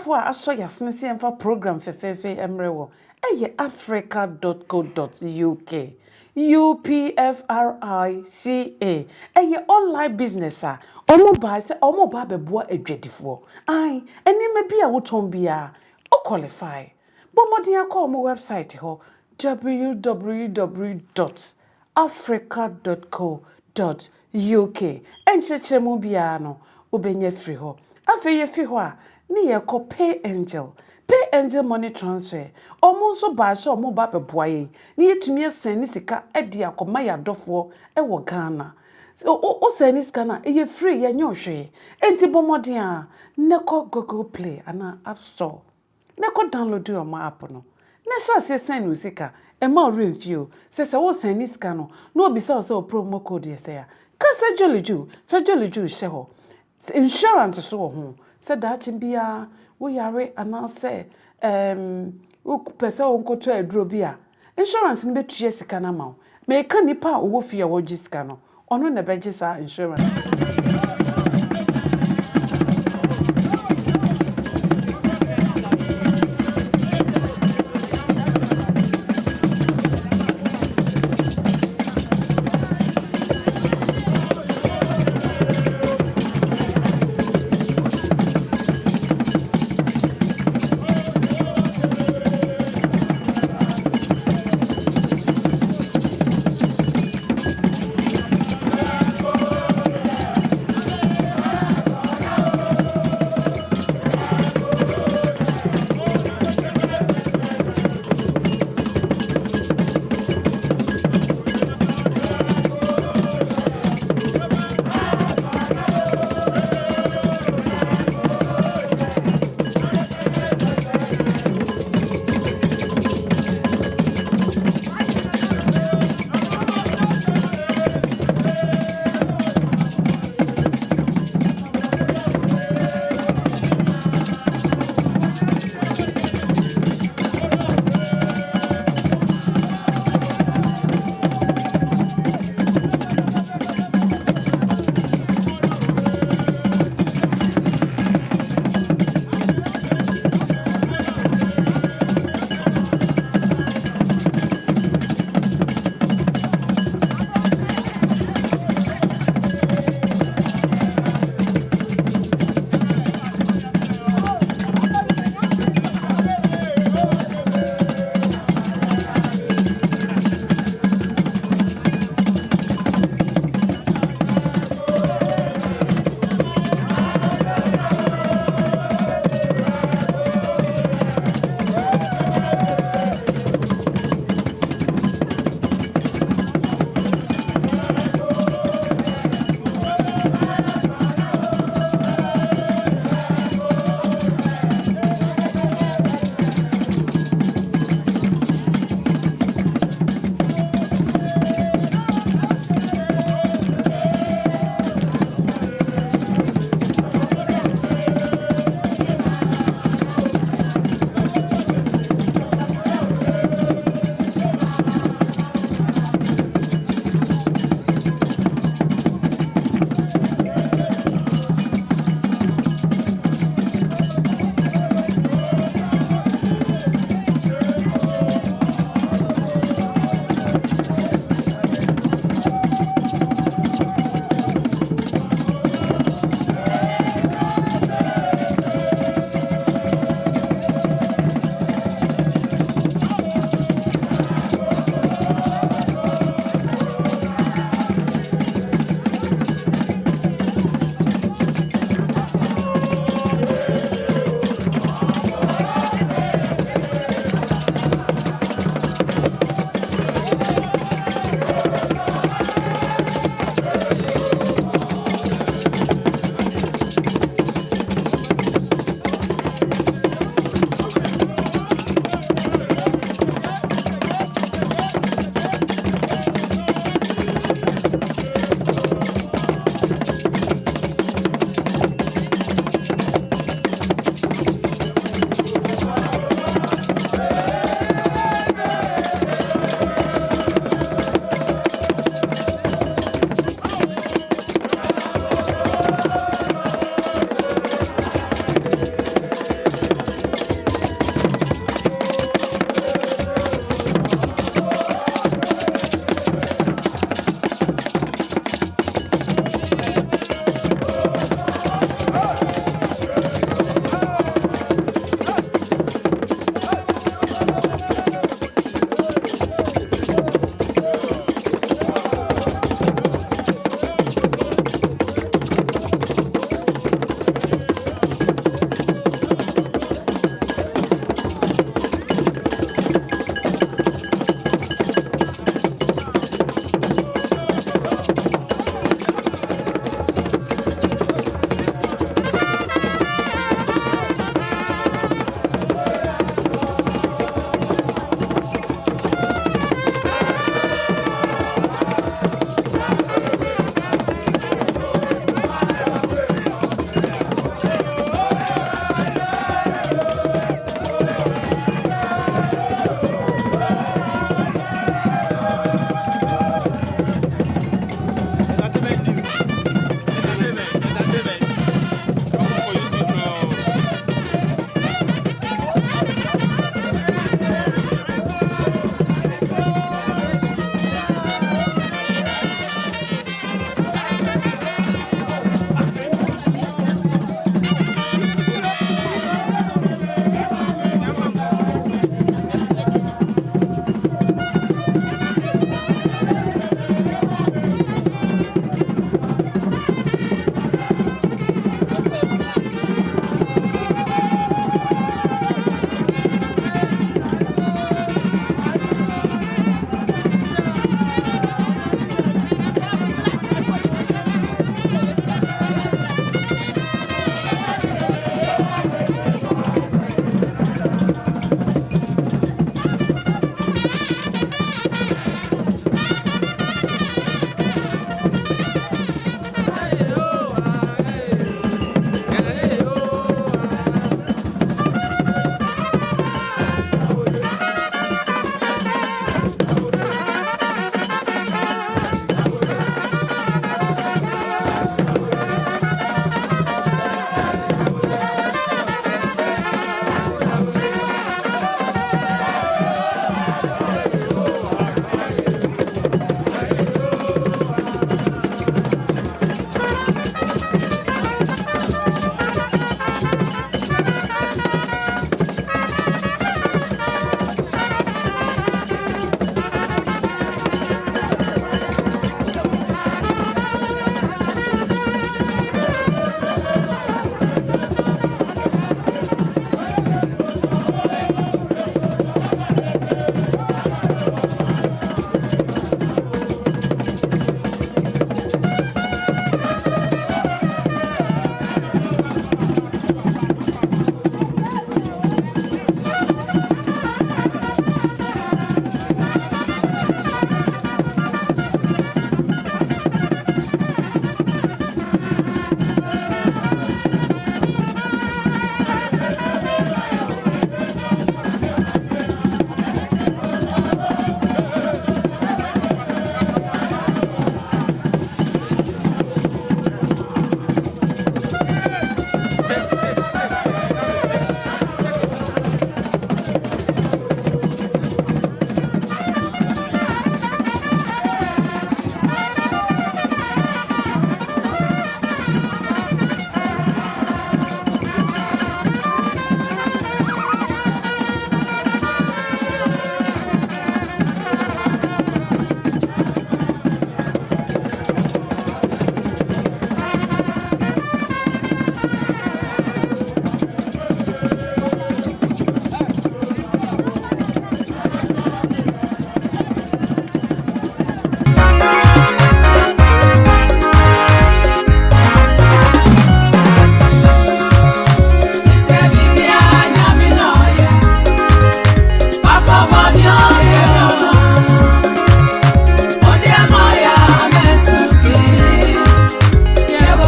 Abofo a aso yasne se emfa program fefefe emre wo. Eye africa.co.uk. UPFRICA. Eye online business a. Omo ba se omo ba beboa adwadifo. Ai, eni me bia woton bia o qualify. Bomodi akọ omo website ho www.africa.co.uk. Enchechire mu bia no obenya free ho. Afi ye fi ho a ni ye ko pay angel money transfer omo so ba so omo ba beboa ye ni yetumi asen ni sika edi akoma ya dofo e wo Ghana o sen ni sika na ye free ye nyohwe enti bomodi a neko Google Play ana App Store neko download your app no na sha se sen no sika e ma renfio se wo sen ni sika no na obisa o promo code ye se ya ka se joliju fe joliju hye ho insurance so wo ho se da chimbia wo yare anase wo pese wo nkoto aduro bia insurance ni betue sika na ma me ka nipa wo fie wo gi sika no ono na beji sa insurance